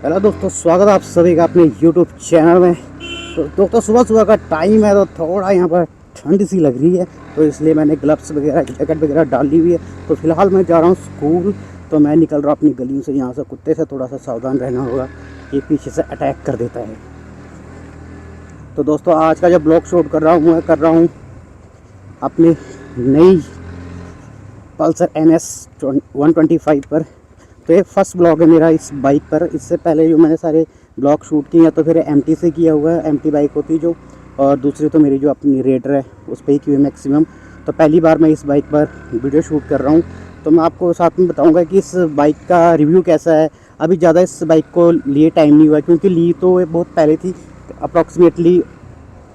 Hello दोस्तों, स्वागत है आप सभी का अपने यूट्यूब चैनल में। तो दोस्तों, सुबह सुबह का टाइम है तो थोड़ा यहाँ पर ठंड सी लग रही है, तो इसलिए मैंने ग्लव्स वगैरह जैकेट वगैरह डाल ली हुई है। तो फिलहाल मैं जा रहा हूँ स्कूल। तो मैं निकल रहा हूँ अपनी गली से। यहाँ से कुत्ते से थोड़ा सा सावधान रहना होगा, ये पीछे से अटैक कर देता है। तो दोस्तों, आज का जो ब्लॉग शूट कर रहा हूँ मैं कर रहा हूँ अपनी नई पल्सर NS 125 पर। तो ये फर्स्ट ब्लॉग है मेरा इस बाइक पर। इससे पहले जो मैंने सारे ब्लॉग शूट किए हैं तो फिर MT से किया हुआ है, MT बाइक होती है जो, और दूसरी तो मेरी जो अपनी रेडर है उस पर ही की हुई मैक्सिमम। तो पहली बार मैं इस बाइक पर वीडियो शूट कर रहा हूँ, तो मैं आपको साथ में बताऊँगा कि इस बाइक का रिव्यू कैसा है। अभी ज़्यादा इस बाइक को लिए टाइम नहीं हुआ, क्योंकि ली तो ये बहुत पहले थी, अप्रॉक्सीमेटली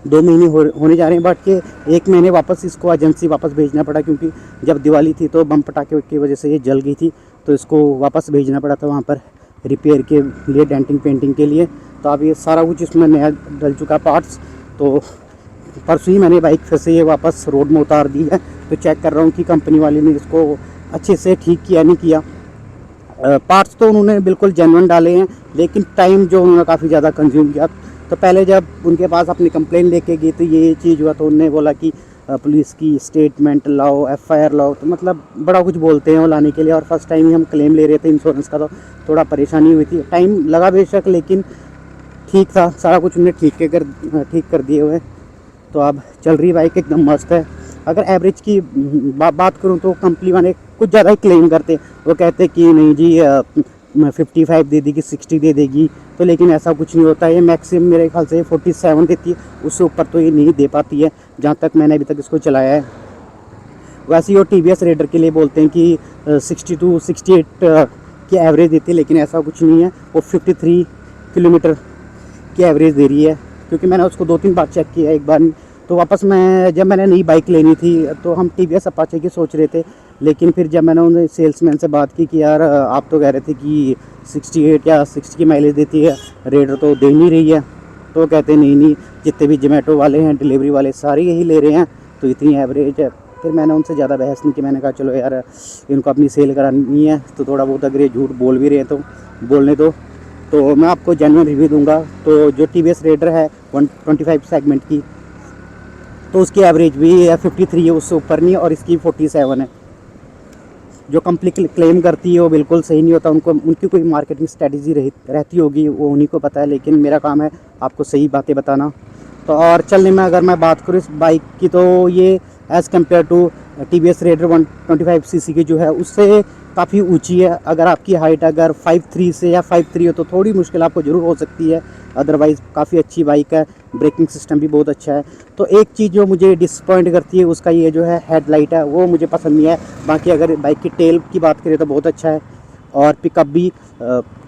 2 महीने होने जा रहे हैं। बट के 1 महीने वापस इसको एजेंसी वापस भेजना पड़ा, क्योंकि जब दिवाली थी तो बम पटाखे की वजह से ये जल गई थी, तो इसको वापस भेजना पड़ा था वहाँ पर रिपेयर के लिए, डेंटिंग पेंटिंग के लिए। तो अब ये सारा कुछ इसमें नया डल चुका पार्ट्स। तो परसों ही मैंने बाइक फिर से ये वापस रोड में उतार दी है। तो चेक कर रहा हूँ कि कंपनी वाले ने इसको अच्छे से ठीक किया नहीं किया। पार्ट्स तो उन्होंने बिल्कुल जेन्युइन डाले हैं, लेकिन टाइम जो उन्होंने काफ़ी ज़्यादा कंज्यूम किया। तो पहले जब उनके पास अपनी कंप्लेन लेके गई तो ये चीज़ हुआ, तो उन्होंने बोला कि पुलिस की स्टेटमेंट लाओ, FIR लाओ। तो मतलब बड़ा कुछ बोलते हैं वो लाने के लिए। और फर्स्ट टाइम ही हम क्लेम ले रहे थे इंश्योरेंस का, तो थोड़ा परेशानी हुई थी। टाइम लगा बेशक, लेकिन ठीक था, सारा कुछ उन्हें ठीक कर दिए हुए। तो अब चल रही बाइक एकदम मस्त है। अगर एवरेज की बात करूं तो कंपनी वाले कुछ ज़्यादा ही क्लेम करते हैं। वो कहते हैं कि नहीं जी 55 दे देगी, 60 दे देगी। तो लेकिन ऐसा कुछ नहीं होता है। ये मैक्सिमम मेरे ख्याल से 47 देती है, उससे ऊपर तो ये नहीं दे पाती है, जहाँ तक मैंने अभी तक इसको चलाया है। वैसे ही वो TVS रेडर के लिए बोलते हैं कि 62 68 की एवरेज देती है, लेकिन ऐसा कुछ नहीं है। वो 53 किलोमीटर की एवरेज दे रही है, क्योंकि मैंने उसको 2-3 बार चेक किया। एक बार तो वापस जब मैंने नई बाइक लेनी थी तो हम TVS अपाचे की सोच रहे थे, लेकिन फिर जब मैंने उन्हें सेल्समैन से बात की कि यार आप तो कह रहे थे कि 68 या 60 की माइलेज देती है, रेडर तो दे नहीं रही है। तो वो कहते नहीं, जितने भी जोमेटो वाले हैं, डिलीवरी वाले, सारे यही ले रहे हैं, तो इतनी एवरेज है। फिर मैंने उनसे ज़्यादा बहस नहीं की। मैंने कहा चलो यार, इनको अपनी सेल करानी है तो थोड़ा बहुत अगर ये झूठ बोल भी रहे हैं तो बोलने दो। तो मैं आपको जेन्युइन रिव्यू दूंगा। तो जो TVS रेडर है 125 सेगमेंट की, तो उसकी एवरेज भी 53 है, उससे ऊपर नहीं, और इसकी 47 है। जो कंपनी क्लेम करती है वो बिल्कुल सही नहीं होता। उनकी कोई मार्केटिंग स्ट्रेटजी रहती होगी, वो उन्हीं को पता है, लेकिन मेरा काम है आपको सही बातें बताना। तो और चलने में अगर मैं बात करूँ इस बाइक की, तो ये as compared to TVS Raider 125 cc की जो है उससे काफ़ी ऊंची है। अगर आपकी हाइट अगर 5'3" से या 5'3" हो तो थोड़ी मुश्किल आपको ज़रूर हो सकती है, अदरवाइज़ काफ़ी अच्छी बाइक है। ब्रेकिंग सिस्टम भी बहुत अच्छा है। तो एक चीज़ जो मुझे डिसपॉइंट करती है उसका ये जो है हेडलाइट है, वो मुझे पसंद नहीं है। बाकी अगर बाइक की टेल की बात करें तो बहुत अच्छा है, और पिकअप भी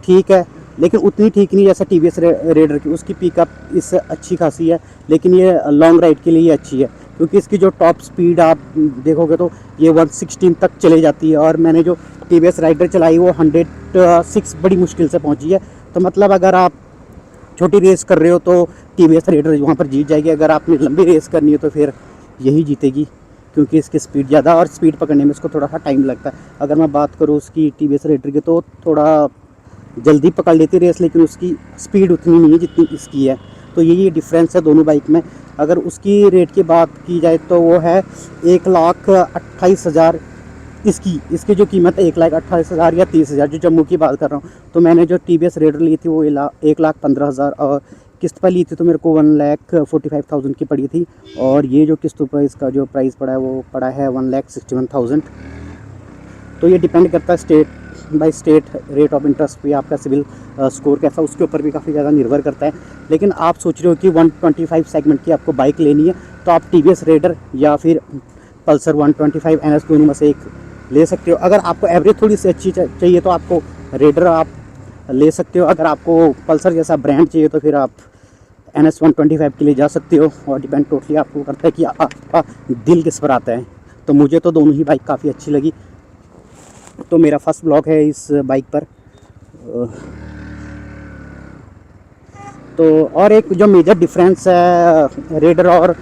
ठीक है, लेकिन उतनी ठीक नहीं जैसा TVS रेडर की। उसकी पिकअप इससे अच्छी खासी है, लेकिन ये लॉन्ग राइड के लिए अच्छी है, क्योंकि इसकी जो टॉप स्पीड आप देखोगे तो ये 116 तक चले जाती है। और मैंने जो TVS राइडर चलाई वो 106 बड़ी मुश्किल से पहुंची है। तो मतलब अगर आप छोटी रेस कर रहे हो तो TVS रेडर वहाँ पर जीत जाएगी। अगर आपने लंबी रेस करनी है तो फिर यही जीतेगी, क्योंकि इसकी स्पीड ज़्यादा, और स्पीड पकड़ने में इसको थोड़ा सा टाइम लगता है। अगर मैं बात करूँ उसकी TVS रेडर की, तो थोड़ा जल्दी पकड़ लेती रेस, लेकिन उसकी स्पीड उतनी नहीं है जितनी इसकी है। तो यही डिफरेंस है दोनों बाइक में। अगर उसकी रेट की बात की जाए तो वो है 1,28,000। इसकी जो कीमत है 1,28,000 या 30,000, जो जम्मू की बात कर रहा हूँ। तो मैंने जो TVS रेडर ली थी वो 1,15,000, और किस्त पर ली थी तो मेरे को 1,45,000 की पड़ी थी। और ये जो किस्तों पर इसका जो प्राइस पड़ा है वो पड़ा है 1,61,000। तो ये डिपेंड करता है state by state, rate of interest पे, आपका सिविल स्कोर कैसा, उसके ऊपर भी काफ़ी ज़्यादा निर्भर करता है। लेकिन आप सोच रहे हो कि 125 सेगमेंट की आपको बाइक लेनी है, तो आप TVS रेडर या फिर पल्सर 125 NS दोनों में से एक ले सकते हो। अगर आपको एवरेज थोड़ी सी अच्छी चाहिए तो आपको रेडर आप ले सकते हो। अगर आपको पल्सर जैसा ब्रांड चाहिए तो फिर आप NS 125 के लिए जा सकते हो। और डिपेंड टोटली आपको करता है कि आपका दिल किस पर आता है। तो मुझे तो दोनों ही बाइक काफ़ी अच्छी लगी। तो मेरा फर्स्ट ब्लॉग है इस बाइक पर। तो और एक जो मेजर डिफरेंस है रेडर और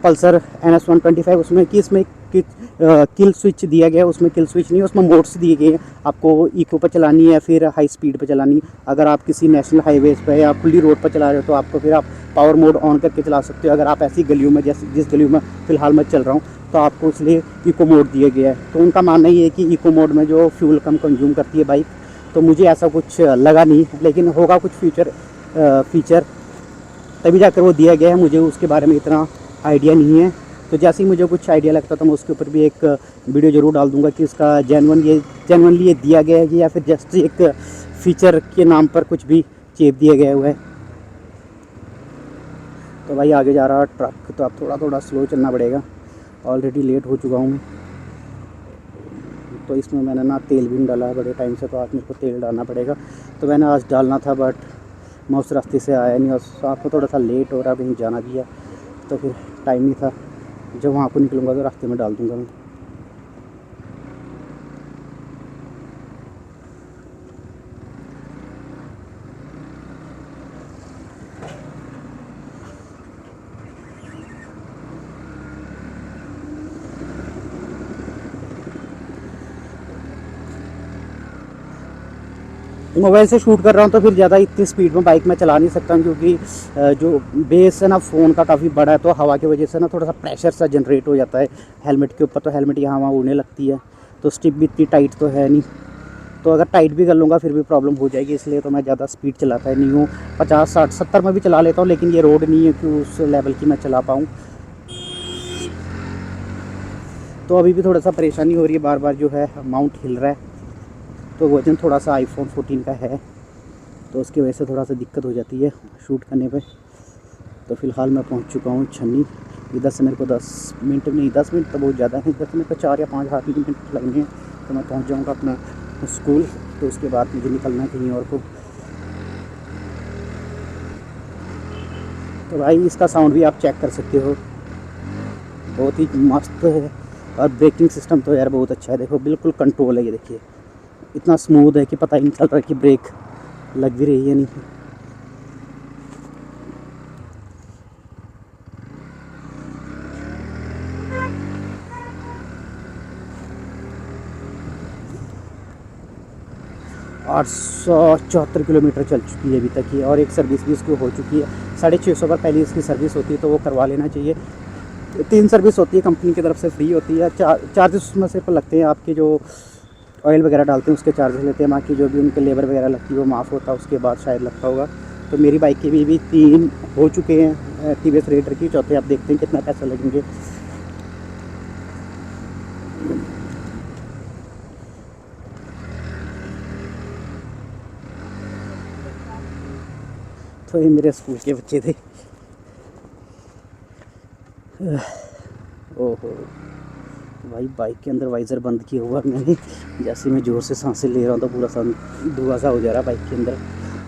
पल्सर NS 125, उसमें कि इसमें किल स्विच दिया गया है, उसमें किल स्विच नहीं है, उसमें मोड्स दिए गए हैं। आपको इको पर चलानी है, फिर हाई स्पीड पर चलानी है। अगर आप किसी नेशनल हाईवेज पर या खुली रोड पर चला रहे हो तो आपको फिर आप पावर मोड ऑन करके चला सकते हो। अगर आप ऐसी गलियों में, जैसे जिस गलियों में फ़िलहाल मैं चल रहा हूँ, तो आपको इसलिए इको मोड दिया गया है। तो उनका मानना ये है कि इको मोड में जो फ्यूल कम कंज्यूम करती है बाइक, तो मुझे ऐसा कुछ लगा नहीं, लेकिन होगा कुछ फीचर तभी जाकर वो दिया गया है। मुझे उसके बारे में इतना आइडिया नहीं है, तो जैसे ही मुझे कुछ आइडिया लगता तो मैं उसके ऊपर भी एक वीडियो ज़रूर डाल दूंगा कि इसका जेन्युइनली ये दिया गया है कि या फिर जस्ट एक फ़ीचर के नाम पर कुछ भी चेप दिया गया हुआ है। तो भाई आगे जा रहा ट्रक, तो अब थोड़ा थोड़ा स्लो चलना पड़ेगा, ऑलरेडी लेट हो चुका हूँ मैं। तो इसमें मैंने ना तेल भी नहीं डाला है बड़े टाइम से, तो आज मेरे को तेल डालना पड़ेगा। तो मैंने आज डालना था, बट मैं उस रास्ते से आया नहीं, और साथ में थोड़ा सा लेट हो रहा, कहीं जाना भी है, तो फिर टाइम नहीं था। जब वहाँ को निकलूँगा तो रास्ते में डाल दूँगा मैं। मोबाइल से शूट कर रहा हूँ तो फिर ज़्यादा इतनी स्पीड में बाइक में चला नहीं सकता हूँ, क्योंकि जो बेस है ना फ़ोन का काफ़ी बड़ा है, तो हवा की वजह से ना थोड़ा सा प्रेशर सा जनरेट हो जाता है हेलमेट के ऊपर। तो हेलमेट यहाँ वहाँ उड़ने लगती है, तो स्ट्रिप भी इतनी टाइट तो है नहीं, तो अगर टाइट भी कर लूँगा फिर भी प्रॉब्लम हो जाएगी, इसलिए तो मैं ज़्यादा स्पीड चलाता ही नहीं हूँ। 50 60 70 में भी चला लेता हूँ, लेकिन ये रोड नहीं है कि उस लेवल की मैं चला पाऊँ। तो अभी भी थोड़ा सा परेशानी हो रही है, बार बार जो है माउंट हिल रहा है, तो वज़न थोड़ा सा iPhone 14 का है, तो उसकी वजह से थोड़ा सा दिक्कत हो जाती है शूट करने पे। तो फ़िलहाल मैं पहुंच चुका हूँ छन्नी। इधर से मेरे को 10 मिनट नहीं, 10 मिनट तो बहुत ज़्यादा है, इधर से मेरे को 4 या 5 हाथ मिनट लगने हैं, तो मैं पहुंच जाऊँगा अपना स्कूल। तो उसके बाद मुझे निकलना है कहीं और को। तो भाई इसका साउंड भी आप चेक कर सकते हो, बहुत ही मस्त है। और ब्रेकिंग सिस्टम तो यार बहुत अच्छा है, देखो बिल्कुल कंट्रोल है, ये देखिए इतना स्मूथ है कि पता ही नहीं चल रहा कि ब्रेक लग भी रही है नहीं। 874 किलोमीटर चल चुकी है अभी तक ये, और एक सर्विस भी इसकी हो चुकी है। 650 पर पहले इसकी सर्विस होती है, तो वो करवा लेना चाहिए। 3 सर्विस होती है कंपनी की तरफ से, फ्री होती है। चार्जेस उसमें सिर्फ लगते हैं आपके जो ऑयल वगैरह डालते हैं उसके चार्जेस लेते हैं, बाकी जो भी उनके लेबर वगैरह लगती है वो माफ़ होता है, उसके बाद शायद लगता होगा। तो मेरी बाइक के भी 3 हो चुके हैं TVS रेडर की, चौथे आप देखते हैं कितना पैसा लगेंगे। तो ये मेरे स्कूल के बच्चे थे। ओहो भाई, बाइक के अंदर वाइज़र बंद किया हुआ मैंने, जैसे मैं ज़ोर से सांसें ले रहा हूँ तो पूरा सा धुआं सा हो जा रहा है बाइक के अंदर।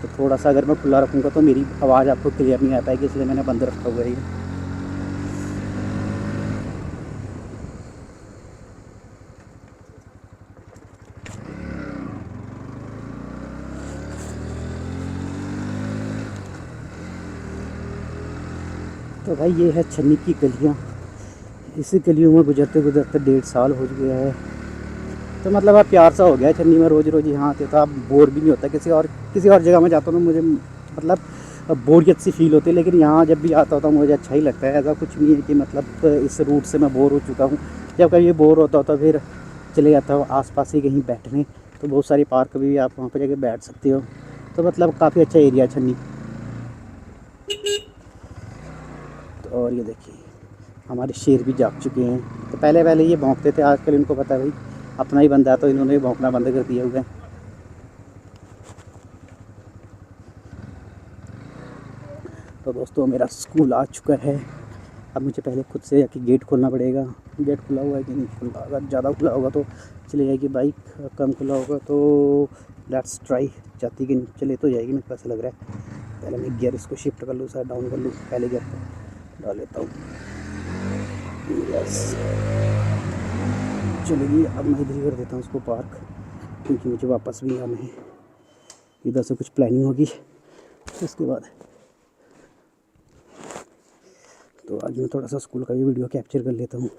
तो थोड़ा सा अगर मैं खुला रखूँगा तो मेरी आवाज़ आपको क्लियर नहीं आ पाएगी, इसलिए मैंने बंद रखा हुआ है ये। तो भाई ये है छन्नी की गलियाँ। इसी गलियों में गुजरते गुजरते 1.5 साल हो गया है। तो मतलब अब प्यार सा हो गया है छन्नी में, रोज़ रोज़ यहाँ आते तो आप बोर भी नहीं होता। किसी और जगह में जाता हूँ तो मुझे मतलब बोरियत सी फील होती है, लेकिन यहाँ जब भी आता होता हूँ मुझे अच्छा ही लगता है। ऐसा कुछ नहीं है कि मतलब इस रूट से मैं बोर हो चुका हूँ। जब कभी बोर होता हो तो फिर चले जाता हूँ आसपास ही कहीं बैठने, तो बहुत सारी पार्क भी आप वहाँ पर जाके बैठ सकते हो। तो मतलब काफ़ी अच्छा एरिया है छन्नी। तो और ये देखिए हमारे शेर भी जाग चुके हैं। तो पहले पहले ये भौंकते थे, आजकल इनको पता है भाई अपना ही बंदा है, तो इन्होंने भौंकना बंद कर दिया हुआ है। तो दोस्तों मेरा स्कूल आ चुका है। अब मुझे पहले खुद से जाके गेट खोलना पड़ेगा। गेट खुला हुआ है कि नहीं खुला, अगर ज़्यादा खुला होगा तो चले जाएगी बाइक, कम खुला होगा तो लेट्स ट्राई, जाती कि नहीं चले तो जाएगी, मेरे को ऐसा लग रहा है। पहले मैं गियर इसको शिफ्ट कर लूँ, सर डाउन कर लूँ, पहले गियर पर डाल लेता हूँ। यस चलेगी। अब मैं इधर ही कर देता हूँ उसको पार्क, क्योंकि मुझे वापस भी आना है। इधर से कुछ प्लानिंग होगी उसके बाद। तो आज मैं थोड़ा सा स्कूल का भी वीडियो कैप्चर कर लेता हूँ।